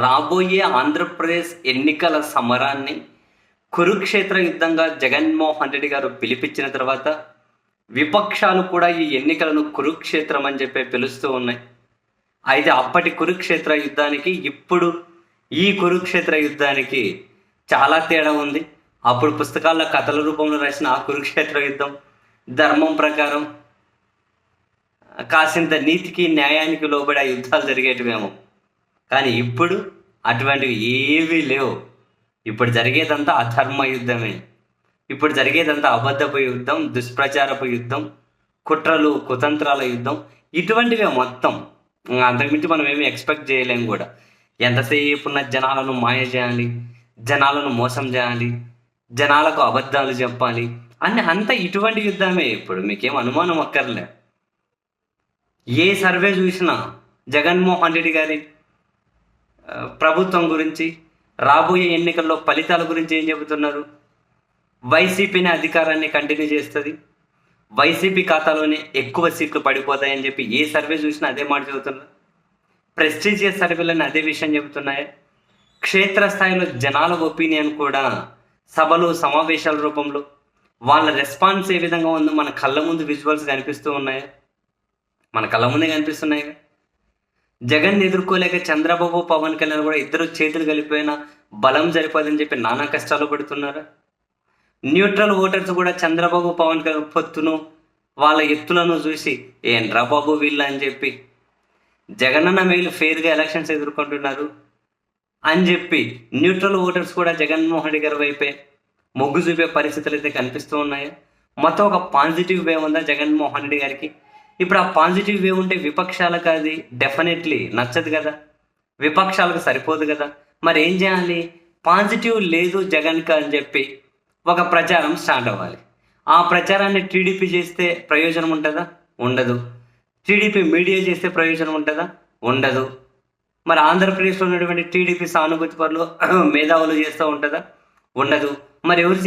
రాబోయే ఆంధ్రప్రదేశ్ ఎన్నికల సమరాన్ని కురుక్షేత్ర యుద్ధంగా జగన్మోహన్ రెడ్డి గారు పిలిపించిన తర్వాత విపక్షాలు కూడా ఈ ఎన్నికలను కురుక్షేత్రం అని చెప్పి పిలుస్తూ ఉన్నాయి. అయితే అప్పటి కురుక్షేత్ర యుద్ధానికి ఇప్పుడు ఈ కురుక్షేత్ర యుద్ధానికి చాలా తేడా ఉంది. అప్పుడు పుస్తకాల్లో కథల రూపంలో రాసిన ఆ కురుక్షేత్ర యుద్ధం ధర్మం ప్రకారం కాసింత నీతికి న్యాయానికి లోబడి ఆ యుద్ధాలు జరిగేటివేమో. కానీ ఇప్పుడు అటువంటివి ఏవీ లేవు. ఇప్పుడు జరిగేదంతా అధర్మ యుద్ధమే. ఇప్పుడు జరిగేదంతా అబద్ధపు యుద్ధం, దుష్ప్రచారపు యుద్ధం, కుట్రలు కుతంత్రాల యుద్ధం, ఇటువంటివే మొత్తం. అంతకుమించి మనం ఏమీ ఎక్స్పెక్ట్ చేయలేము కూడా. ఎంతసేపు ఉన్న జనాలను మాయ చేయాలి, జనాలను మోసం చేయాలి, జనాలకు అబద్ధాలు చెప్పాలి అంతా ఇటువంటి యుద్ధమే. ఇప్పుడు మీకేం అనుమానం అక్కర్లే. ఏ సర్వే చూసినా జగన్మోహన్ రెడ్డి గారి ప్రభుత్వం గురించి, రాబోయే ఎన్నికల్లో ఫలితాల గురించి ఏం చెబుతున్నారు? వైసీపీని అధికారాన్ని కంటిన్యూ చేస్తుంది, వైసీపీ ఖాతాలోనే ఎక్కువ సీట్లు పడిపోతాయని చెప్పి ఏ సర్వే చూసినా అదే మాట చెబుతున్నారు. ప్రెస్టీజియస్ సర్వేలని అదే విషయం చెబుతున్నాయి. క్షేత్రస్థాయిలో జనాల ఒపీనియన్ కూడా సభలు సమావేశాల రూపంలో వాళ్ళ రెస్పాన్స్ ఏ విధంగా ఉందో మన కళ్ళ ముందు విజువల్స్ కనిపిస్తూ ఉన్నాయి. మన కళ్ళ ముందే కనిపిస్తున్నాయి. జగన్ ఎదుర్కోలేక చంద్రబాబు పవన్ కళ్యాణ్ కూడా ఇద్దరు చేతులు కలిపిపోయినా బలం సరిపోదని చెప్పి నానా కష్టాలు పడుతున్నారు. న్యూట్రల్ ఓటర్స్ కూడా చంద్రబాబు పవన్ కళ్యాణ్ పొత్తును వాళ్ళ ఎత్తులను చూసి ఏంట్రా బాబు వీళ్ళ అని చెప్పి జగనన్న మేలు ఫెయిర్గా ఎలక్షన్స్ ఎదుర్కొంటున్నారు అని చెప్పి న్యూట్రల్ ఓటర్స్ కూడా జగన్మోహన్ రెడ్డి గారి వైపే మొగ్గు చూపే పరిస్థితులు అయితే కనిపిస్తూ ఉన్నాయి. మొత్తం ఒక పాజిటివ్ వే ఉందా జగన్మోహన్ రెడ్డి గారికి? ఇప్పుడు ఆ పాజిటివ్ వే ఉంటే విపక్షాలకు అది డెఫినెట్లీ నచ్చదు కదా, విపక్షాలకు సరిపోదు కదా. మరి ఏం చేయాలి? పాజిటివ్ లేదు జగన్కి అని చెప్పి ఒక ప్రచారం స్టార్ట్ అవ్వాలి. ఆ ప్రచారాన్ని టీడీపీ చేస్తే ప్రయోజనం ఉంటుందా? ఉండదు. టీడీపీ మీడియా చేస్తే ప్రయోజనం ఉంటుందా? ఉండదు. మరి ఆంధ్రప్రదేశ్లో ఉన్నటువంటి టీడీపీ సానుభూతి పరులు మేధావులు చేస్తూ ఉంటుందా? ఉండదు. మరి ఎవరు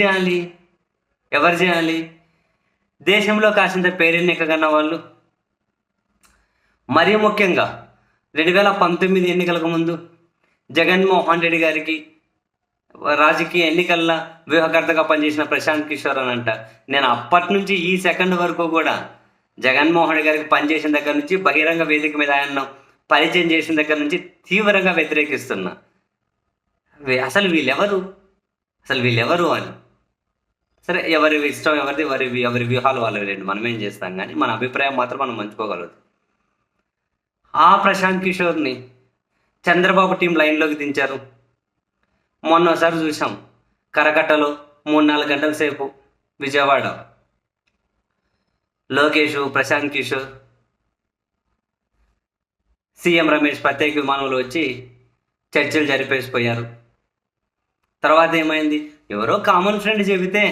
చేయాలి? దేశంలో కాసింత పేరెన్నికగన్న వాళ్ళు, మరీ ముఖ్యంగా 2019 ఎన్నికలకు ముందు జగన్మోహన్ రెడ్డి గారికి రాజకీయ ఎన్నికల్లో వ్యూహకర్తగా పనిచేసిన ప్రశాంత్ కిషోర్ అని అంట. నేను అప్పటి నుంచి ఈ సెకండ్ వరకు కూడా జగన్మోహన్ రెడ్డి గారికి పనిచేసిన దగ్గర నుంచి, బహిరంగ వేదిక మీద ఆయన పరిచయం చేసిన దగ్గర నుంచి తీవ్రంగా వ్యతిరేకిస్తున్నా. అసలు వీళ్ళెవరు అని. సరే, ఎవరి ఇష్టం ఎవరిది, ఎవరి వ్యూహాలు వాళ్ళవి రండి, మనం ఏం చేస్తాం. కానీ మన అభిప్రాయం మాత్రం మనం మంచుకోగలదు. ఆ ప్రశాంత్ కిషోర్ని చంద్రబాబు టీం లైన్లోకి దించారు. మొన్నసారి చూసాం కరకట్టలో 3-4 గంటల సేపు విజయవాడ లోకేష్, ప్రశాంత్ కిషోర్, సీఎం రమేష్ ప్రత్యేక విమానంలో వచ్చి చర్చలు జరిపేసిపోయారు. తర్వాత ఏమైంది? ఎవరో కామన్ ఫ్రెండ్ చెబితే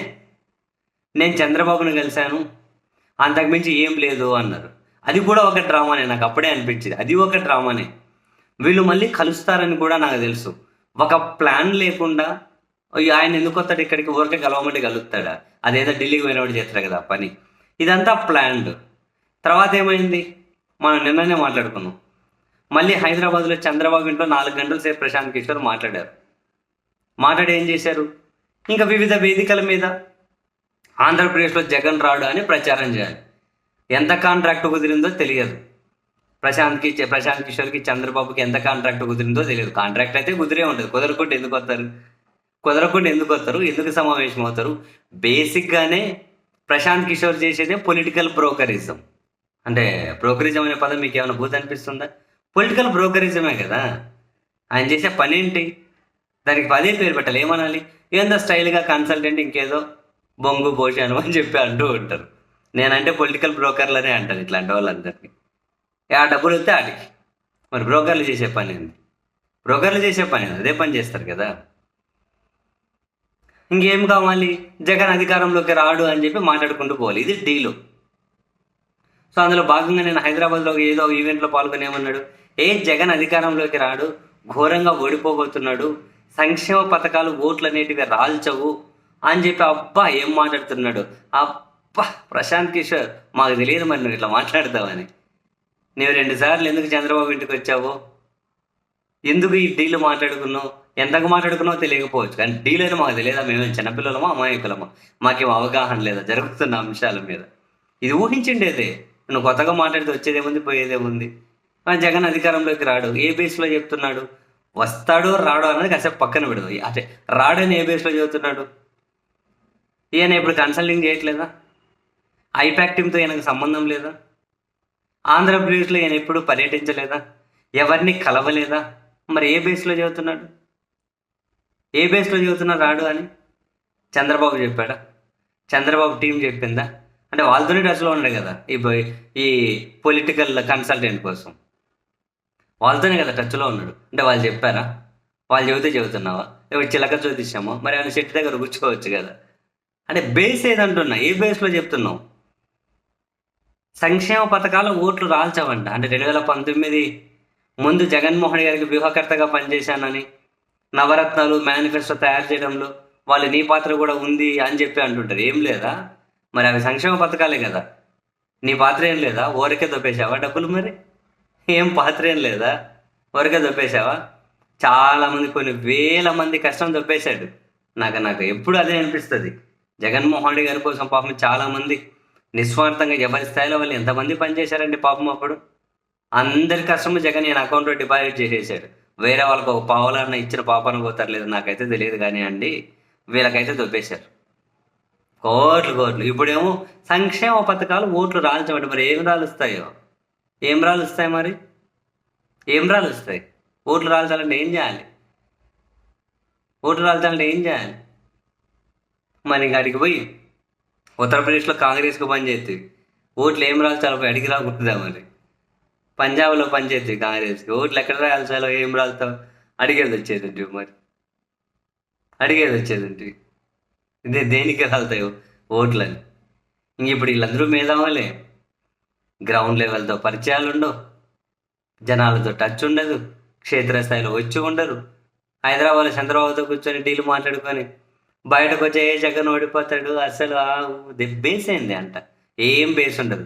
నేను చంద్రబాబుని కలిశాను, అంతకుమించి ఏం లేదు అన్నారు. అది కూడా ఒక డ్రామానే. నాకు అప్పుడే అనిపించింది అది ఒక డ్రామానే. వీళ్ళు మళ్ళీ కలుస్తారని కూడా నాకు తెలుసు. ఒక ప్లాన్ లేకుండా ఆయన ఎందుకు వస్తాడు ఇక్కడికి, ఊరికే కలవమంటే కలుస్తాడా? అదేదో ఢిల్లీకి పోయినప్పుడు చేస్తారు కదా పని. ఇదంతా ప్లాన్డ్. తర్వాత ఏమైంది? మనం నిన్ననే మాట్లాడుకున్నాం. మళ్ళీ హైదరాబాద్లో చంద్రబాబు ఇంట్లో 4 గంటల సేపు ప్రశాంత్ కిషోర్ మాట్లాడి ఏం చేశారు? ఇంకా వివిధ వేదికల మీద ఆంధ్రప్రదేశ్లో జగన్ రాడు అని ప్రచారం చేయాలి. ఎంత కాంట్రాక్ట్ కుదిరిందో తెలియదు. ప్రశాంత్ కిషోర్కి చంద్రబాబుకి ఎంత కాంట్రాక్ట్ కుదిరిందో తెలియదు. కాంట్రాక్ట్ అయితే కుదిరే ఉంటుంది. కుదరకుండా ఎందుకు వస్తారు? ఎందుకు సమావేశం అవుతారు? బేసిక్గానే ప్రశాంత్ కిషోర్ చేసేదే పొలిటికల్ బ్రోకరిజం. అంటే బ్రోకరిజం అనే పదం మీకు ఏమైనా భూత అనిపిస్తుందా? పొలిటికల్ బ్రోకరిజమే కదా ఆయన చేసే పని. ఏంటి దానికి అదే పేరు పెట్టాలి. ఏమనాలి? ఏందో స్టైల్గా కన్సల్టెంట్, ఇంకేదో బొంగు పోషాను అని చెప్పి అంటూ ఉంటారు. నేనంటే పొలిటికల్ బ్రోకర్లనే అంటాను ఇట్లాంటి వాళ్ళందరినీ. ఆ డబ్బులు వస్తే ఆడికి. మరి బ్రోకర్లు చేసే పని అదే పని చేస్తారు కదా. ఇంకేం కావాలి? జగన్ అధికారంలోకి రాడు అని చెప్పి మాట్లాడుకుంటూ పోవాలి. ఇది డీలు. సో అందులో భాగంగా నేను హైదరాబాద్లో ఏదో ఈవెంట్లో పాల్గొని ఏమన్నాడు? జగన్ అధికారంలోకి రాడు, ఘోరంగా ఓడిపోబోతున్నాడు, సంక్షేమ పథకాలు ఓట్లు అనేటివి రాల్చవు అని చెప్పి అబ్బా ఏం మాట్లాడుతున్నాడు. అబ్బా ప్రశాంత్ కిషోర్, మాకు తెలియదు మరి నువ్వు ఇట్లా మాట్లాడతావని. నువ్వు 2 సార్లు ఎందుకు చంద్రబాబు ఇంటికి వచ్చావు? ఎందుకు ఈ డీల్ మాట్లాడుకున్నావు, ఎంతకు మాట్లాడుకున్నావో తెలియకపోవచ్చు, కానీ డీల్ అని మాకు తెలియదా? మేమేం చిన్నపిల్లలమా అమాయకులమా? మాకేం అవగాహన లేదా జరుగుతున్న అంశాల మీద? ఇది ఊహించిండేదే. నువ్వు కొత్తగా మాట్లాడితే వచ్చేదేముంది, పోయేదేముంది? జగన్ అధికారంలోకి రాడు, ఏ బేస్లో చెప్తున్నాడు? వస్తాడో రాడో అన్నది కాసేపు పక్కన పెడదు. అంటే రాడని ఏ బేస్లో చెబుతున్నాడు? ఈయన ఇప్పుడు కన్సల్టింగ్ చేయట్లేదా? ఐపాక్ టీంతో ఈయనకు సంబంధం లేదా? ఆంధ్రప్రదేశ్లో ఈయన ఎప్పుడు పర్యటించలేదా? ఎవరిని కలవలేదా? మరి ఏ బేస్లో చెబుతున్నాడు? ఏ బేస్లో చెబుతున్నాడు రాడు అని? చంద్రబాబు చెప్పాడా? చంద్రబాబు టీం చెప్పిందా? అంటే వాళ్ళతోనే టచ్లో ఉన్నాడు కదా ఈ పొలిటికల్ కన్సల్టెంట్ కోసం, వాళ్ళతోనే కదా టచ్లో ఉన్నాడు. అంటే వాళ్ళు చెప్పారా? వాళ్ళు చెబితే చెబుతున్నావా? ఎవరు చిలక జ్యోతిష్యమో? మరి ఆయన చెట్టు దగ్గర కూర్చోవచ్చు కదా. అంటే బేస్ ఏదంటున్నా, ఏ బేస్లో చెప్తున్నావు? సంక్షేమ పథకాల ఓట్లు రాల్చవంట. అంటే 2019 ముందు జగన్మోహన్ గారికి వ్యూహకర్తగా పనిచేశానని, నవరత్నాలు మేనిఫెస్టో తయారు చేయడంలో వాళ్ళు నీ పాత్ర కూడా ఉంది అని చెప్పి అంటుంటారు. ఏం లేదా? మరి అవి సంక్షేమ పథకాలే కదా. నీ పాత్ర ఏం లేదా? ఊరికే దొబ్బేశావా డబ్బులు? మరి ఏం పాత్ర ఏం లేదా? ఊరికే దొబ్బేశావా? చాలామంది, కొన్ని వేల మంది కష్టం దొబ్బేశాడు. నాకు ఎప్పుడు అదే అనిపిస్తుంది. జగన్మోహన్ రెడ్డి గారి కోసం పాపం చాలామంది నిస్వార్థంగా ఎవరి స్థాయిలో వాళ్ళు ఎంతమంది పనిచేశారండి పాపం. అప్పుడు అందరి కష్టము జగన్ ఈయన అకౌంట్లో డిపాజిట్ చేసేసాడు. వేరే వాళ్ళకి ఒక పావులన్న ఇచ్చిన పాపను పోతారు లేదు, నాకైతే తెలియదు కానీ అండి, వీళ్ళకైతే దొబ్బేశారు కోట్లు కోట్లు. ఇప్పుడేమో సంక్షేమ పథకాలు ఓట్లు రాల్చమంటే మరి ఏం రాలుస్తాయో? ఏం రాలుస్తాయి? మరి ఏం రాలుస్తాయి? ఓట్లు రాల్చాలంటే ఏం చేయాలి? ఓట్లు రాల్చాలంటే ఏం చేయాలి? మరి అడిగి పోయి ఉత్తరప్రదేశ్లో కాంగ్రెస్కి పనిచేస్తుంది, ఓట్లు ఏం రాల్చాలో పోయి అడిగి రాకుంటుందా? మరి పంజాబ్లో పనిచేస్తుంది కాంగ్రెస్కి, ఓట్లు ఎక్కడ రాల్చాలో ఏం రాల్తావు? అడిగేది వచ్చేది మరి అడిగేది వచ్చేది ఇదే దేనికి రాలుతాయో ఓట్లని. ఇంక ఇప్పుడు వీళ్ళందరూ మేధావులే, గ్రౌండ్ లెవెల్తో పరిచయాలు ఉండవు, జనాలతో టచ్ ఉండదు, క్షేత్రస్థాయిలో వచ్చి ఉండరు. హైదరాబాద్లో చంద్రబాబుతో కూర్చొని డీలు మాట్లాడుకొని బయటకు వచ్చే జగన్ ఓడిపోతాడు, అసలు బేస్ ఏంది అంట? ఏం బేస్ ఉండదు.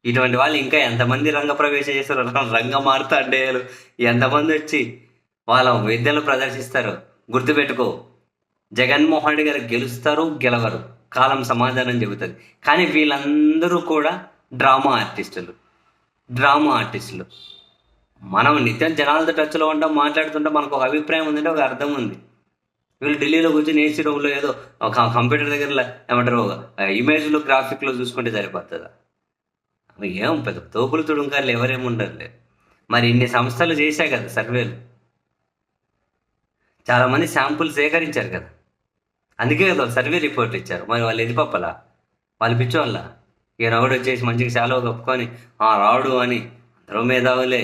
ఇటువంటి వాళ్ళు ఇంకా ఎంతమంది రంగప్రవేశం చేస్తారు, రంగ మార్తాండేయులు ఎంతమంది వచ్చి వాళ్ళ విద్యలు ప్రదర్శిస్తారు. గుర్తుపెట్టుకో, జగన్మోహన్ రెడ్డి గారు గెలుస్తారు గెలవరు, కాలం సమాధానం చెబుతుంది. కానీ వీళ్ళందరూ కూడా డ్రామా ఆర్టిస్టులు. మనం నిత్యం జనాలతో టచ్లో ఉంటాం, మాట్లాడుతుంటాం, మనకు ఒక అభిప్రాయం ఉందంటే ఒక అర్థం ఉంది. వీళ్ళు ఢిల్లీలో కూర్చొని ఏసీ రూమ్లో ఏదో ఒక కంప్యూటర్ దగ్గర ఏమంటారు ఇమేజ్లు గ్రాఫిక్లో చూసుకుంటే సరిపోతుందా? అవి ఏం పెద్ద తోపులు తుడుంకారులు ఎవరేమి ఉండరులే. మరి ఇన్ని సంస్థలు చేశాయి కదా సర్వేలు, చాలామంది శాంపుల్ సేకరించారు కదా, అందుకే కదా సర్వే రిపోర్ట్లు ఇచ్చారు. మరి వాళ్ళు ఎదిపప్పలా? వాళ్ళు పిచ్చోళ్ళ? ఈయన ఒకటి వచ్చేసి మంచిగా సెలవు కప్పుకొని రాడు అని అందరూ మేధావులే.